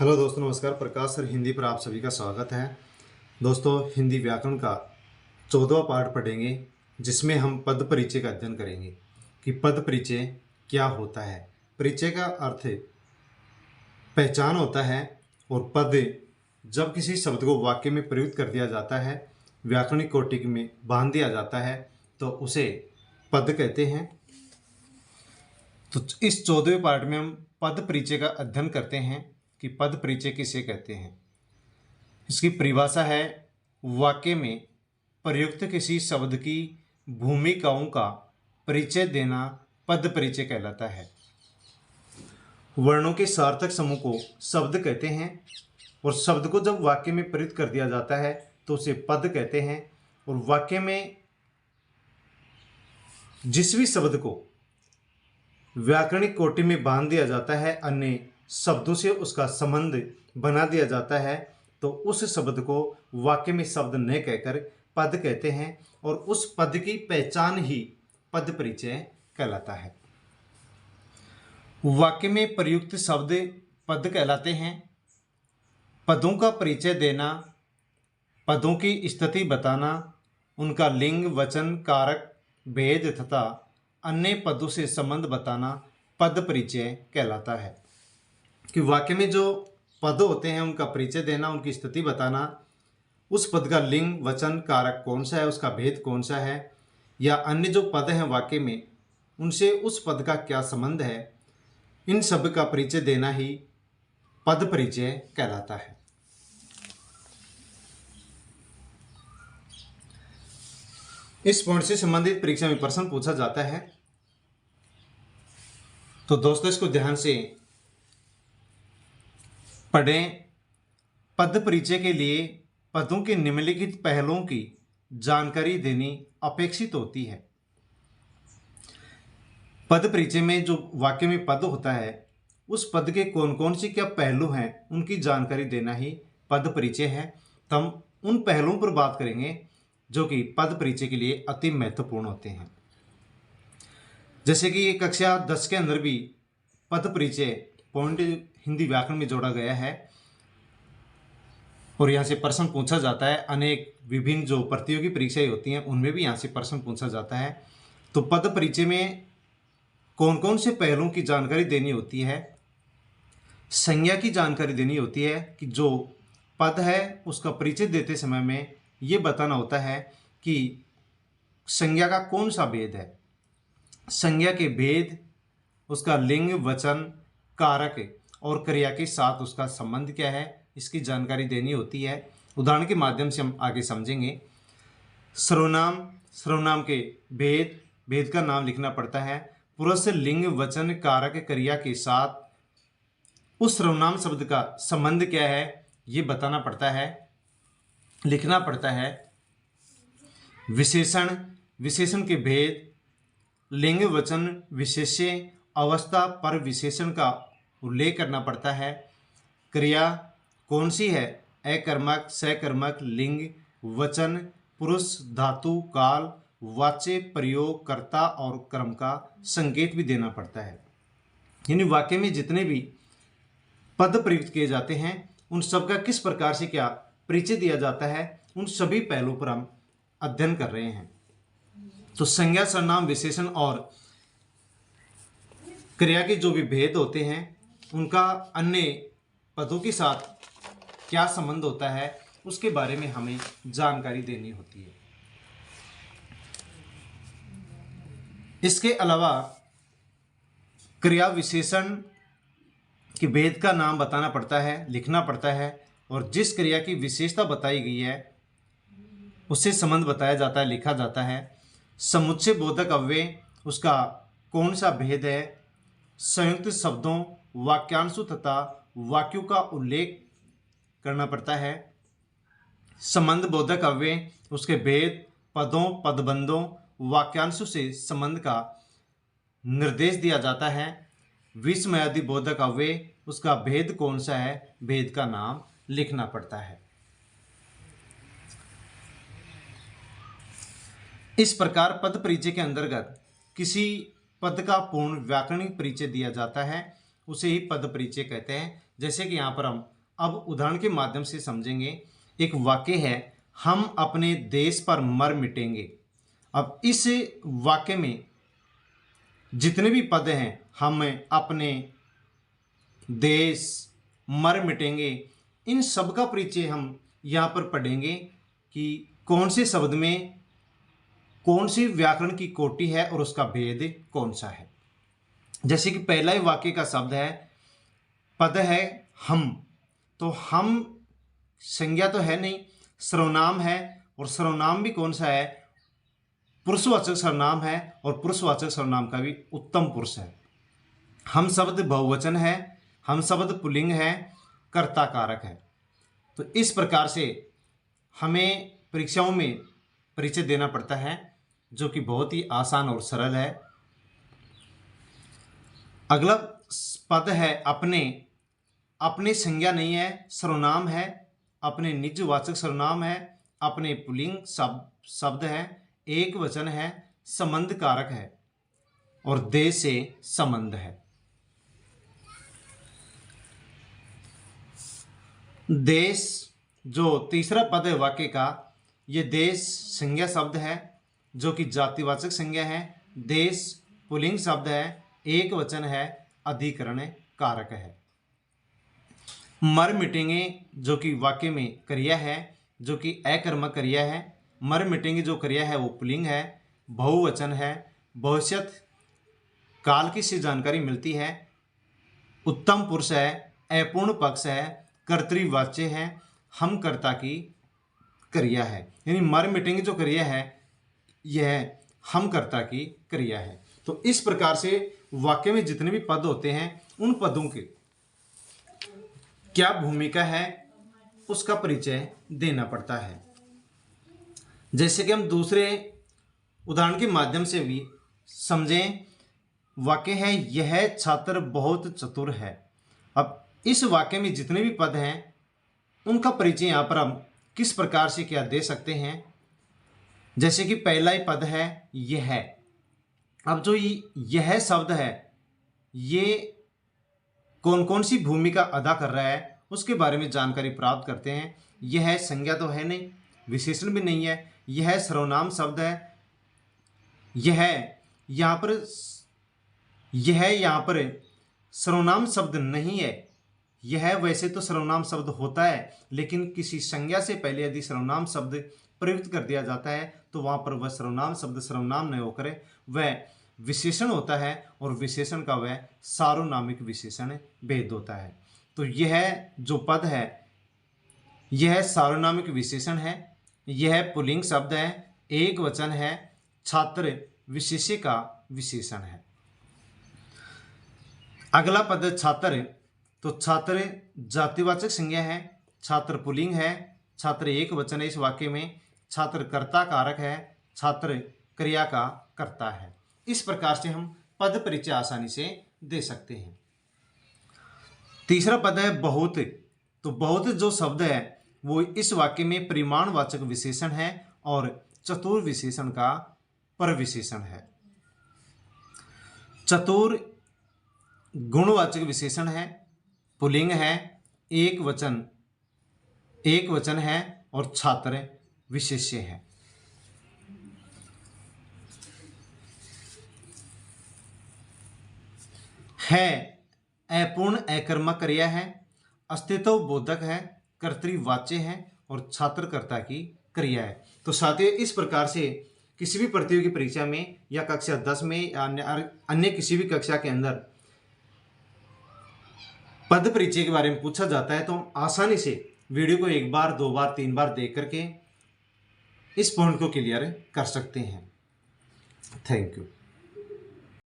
Hello दोस्तों, नमस्कार। प्रकाश sir Hindi पर आप सभी का स्वागत है। दोस्तों, हिंदी व्याकरण का 14वां पार्ट पढ़ेंगे, जिसमें हम पद परिचय का अध्ययन करेंगे कि पद परिचय क्या होता है। परिचय का अर्थ पहचान होता है और पद जब किसी शब्द को वाक्य में प्रयुक्त कर दिया जाता है, व्याकरणिक कोटि में बांध दिया जाता है, तो उसे पद कहते हैं। तो इस 14वें पार्ट में हम पद परिचय का अध्ययन करते हैं कि पद परिचय किसे कहते हैं। इसकी परिभाषा है, वाक्य में प्रयुक्त किसी शब्द की भूमिकाओं का परिचय देना पद परिचय कहलाता है। वर्णों के सार्थक समूह को शब्द कहते हैं और शब्द को जब वाक्य में प्रयुक्त कर दिया जाता है तो उसे पद कहते हैं। और वाक्य में जिस भी शब्द को व्याकरणिक कोटि में बांध दिया जाता है, अन्य शब्दों से उसका संबंध बना दिया जाता है, तो उस शब्द को वाक्य में शब्द न कहकर पद कहते हैं और उस पद की पहचान ही पद परिचय कहलाता है। वाक्य में प्रयुक्त शब्द पद कहलाते हैं। पदों का परिचय देना, पदों की स्थिति बताना, उनका लिंग, वचन, कारक, भेद तथा अन्य पदों से संबंध बताना पद परिचय कहलाता है। कि वाक्य में जो पद होते हैं उनका परिचय देना, उनकी स्थिति बताना, उस पद का लिंग, वचन, कारक कौन सा है, उसका भेद कौन सा है, या अन्य जो पद हैं वाक्य में उनसे उस पद का क्या संबंध है, इन सब का परिचय देना ही पद परिचय कहलाता है। इस पॉइंट से संबंधित परीक्षा में प्रश्न पूछा जाता है, तो दोस्तों इसको ध्यान से पढ़ें। पद परिचय के लिए पदों के निम्नलिखित पहलुओं की जानकारी देनी अपेक्षित होती है। पद परिचय में जो वाक्य में पद होता है, उस पद के कौन कौन से क्या पहलू हैं उनकी जानकारी देना ही पद परिचय है। तो हम उन पहलुओं पर बात करेंगे जो कि पद परिचय के लिए अति महत्वपूर्ण होते हैं। जैसे कि कक्षा 10 के अंदर भी पद परिचय पॉइंट हिंदी व्याकरण में जोड़ा गया है और यहाँ से प्रश्न पूछा जाता है। अनेक विभिन्न जो प्रतियोगी परीक्षाएं होती हैं उनमें भी यहाँ से प्रश्न पूछा जाता है। तो पद परिचय में कौन कौन से पहलुओं की जानकारी देनी होती है। संज्ञा की जानकारी देनी होती है कि जो पद है उसका परिचय देते समय में ये बताना होता है कि संज्ञा का कौन सा भेद है, संज्ञा के भेद, उसका लिंग, वचन, कारक और क्रिया के साथ उसका संबंध क्या है, इसकी जानकारी देनी होती है। उदाहरण के माध्यम से हम आगे समझेंगे। सर्वनाम, सर्वनाम के भेद, भेद का नाम लिखना पड़ता है। पुरुष, लिंग, वचन, कारक, क्रिया के साथ उस सर्वनाम शब्द का संबंध क्या है ये बताना पड़ता है, लिखना पड़ता है। विशेषण, विशेषण के भेद, लिंग, वचन, विशेष्य, अवस्था पर विशेषण का उल्लेख करना पड़ता है। क्रिया कौन सी है, अकर्मक, सकर्मक, लिंग, वचन, पुरुष, धातु, काल, वाच्य, प्रयोग, कर्ता और कर्म का संकेत भी देना पड़ता है। यानी वाक्य में जितने भी पद प्रयुक्त किए जाते हैं उन सब का किस प्रकार से क्या परिचय दिया जाता है, उन सभी पहलुओं पर हम अध्ययन कर रहे हैं। तो संज्ञा, सर्वनाम, विशेषण और क्रिया के जो भी भेद होते हैं उनका अन्य पदों के साथ क्या संबंध होता है उसके बारे में हमें जानकारी देनी होती है। इसके अलावा क्रिया विशेषण के भेद का नाम बताना पड़ता है, लिखना पड़ता है और जिस क्रिया की विशेषता बताई गई है उससे संबंध बताया जाता है, लिखा जाता है। समुच्चय बोधक अव्यय, उसका कौन सा भेद है, संयुक्त शब्दों, वाक्यांशों तथा वाक्यों का उल्लेख करना पड़ता है। संबंध बोधक अव्यय, उसके भेद, पदों, पदबंधों, वाक्यांशों से संबंध का निर्देश दिया जाता है। विस्मयादि बोधक अव्यय, उसका भेद कौन सा है, भेद का नाम लिखना पड़ता है। इस प्रकार पद परिचय के अंतर्गत किसी पद का पूर्ण व्याकरणिक परिचय दिया जाता है। उसे ही पद परिचय कहते हैं। जैसे कि यहाँ पर हम अब उदाहरण के माध्यम से समझेंगे। एक वाक्य है, हम अपने देश पर मर मिटेंगे। अब इस वाक्य में जितने भी पद हैं, हम अपने देश, मर मिटेंगे, इन सब का परिचय हम यहाँ पर पढ़ेंगे कि कौन से शब्द में कौन सी व्याकरण की कोटि है और उसका भेद कौन सा है। जैसे कि पहला ही वाक्य का शब्द है, पद है हम, तो हम संज्ञा तो है नहीं, सर्वनाम है, और सर्वनाम भी कौन सा है, पुरुषवाचक सर्वनाम है, और पुरुषवाचक सर्वनाम का भी उत्तम पुरुष है। हम शब्द बहुवचन है, हम शब्द पुल्लिंग है, कर्ता कारक है। तो इस प्रकार से हमें परीक्षाओं में परिचय देना पड़ता है, जो कि बहुत ही आसान और सरल है। अगला पद है अपने। अपने संज्ञा नहीं है, सर्वनाम है, अपने निजवाचक सर्वनाम है, अपने पुल्लिंग शब्द है, एक वचन है, संबंध कारक है, और देश से संबंध है। देश जो तीसरा पद है वाक्य का, ये देश संज्ञा शब्द है, जो कि जातिवाचक संज्ञा है। देश पुल्लिंग शब्द है, एक वचन है, अधिकरण कारक है। मर मिटेंगे जो कि वाक्य में क्रिया है, जो कि अकर्मक क्रिया है। मर मिटेंगे जो क्रिया है वो पुल्लिंग है, बहुवचन है, भविष्यत काल की सी जानकारी मिलती है, उत्तम पुरुष है, अपूर्ण पक्ष है, कर्तृवाच्य है, हम कर्ता की क्रिया है। यानी मर मिटेंगे जो क्रिया है यह हम कर्ता की क्रिया है। तो इस प्रकार से वाक्य में जितने भी पद होते हैं उन पदों की क्या भूमिका है उसका परिचय देना पड़ता है। जैसे कि हम दूसरे उदाहरण के माध्यम से भी समझें। वाक्य है, यह छात्र बहुत चतुर है। अब इस वाक्य में जितने भी पद हैं उनका परिचय यहाँ पर हम किस प्रकार से क्या दे सकते हैं। जैसे कि पहला ही पद है यह। अब जो यह शब्द है ये कौन कौन सी भूमिका अदा कर रहा है उसके बारे में जानकारी प्राप्त करते हैं। यह संज्ञा तो है नहीं, विशेषण भी नहीं है, यह सर्वनाम शब्द है। यह यहाँ पर सर्वनाम शब्द नहीं है। यह वैसे तो सर्वनाम शब्द होता है, लेकिन किसी संज्ञा से पहले यदि सर्वनाम शब्द प्रयुक्त कर दिया जाता है तो वहाँ पर वह सर्वनाम शब्द सर्वनाम नहीं होकर वह विशेषण होता है, और विशेषण का वह सार्वनामिक विशेषण भेद होता है। तो यह जो पद है यह सार्वनामिक विशेषण है, यह पुल्लिंग शब्द है, एक वचन है, छात्र विशेष्य का विशेषण है। अगला पद छात्र। तो छात्र जातिवाचक संज्ञा है, छात्र पुल्लिंग है, छात्र एक वचन है इस वाक्य में, छात्र कर्ता कारक है, छात्र क्रिया का कर्ता है। इस प्रकार से हम पद परिचय आसानी से दे सकते हैं। तीसरा पद है बहुत। तो बहुत जो शब्द है वो इस वाक्य में परिमाणवाचक विशेषण है और चतुर विशेषण का परविशेषण है। चतुर गुणवाचक विशेषण है, पुल्लिंग है, एक वचन है, और छात्र विशेष्य है। अपूर्ण अकर्मक क्रिया है, अस्तित्व बोधक है, कर्तृवाच्य है, और छात्रकर्ता की क्रिया है। तो साथियों, इस प्रकार से किसी भी प्रतियोगी परीक्षा में या कक्षा 10 में या अन्य किसी भी कक्षा के अंदर पद परिचय के बारे में पूछा जाता है तो हम आसानी से वीडियो को 1 बार 2 बार 3 बार देख करके इस पॉइंट को क्लियर कर सकते हैं। Thank you.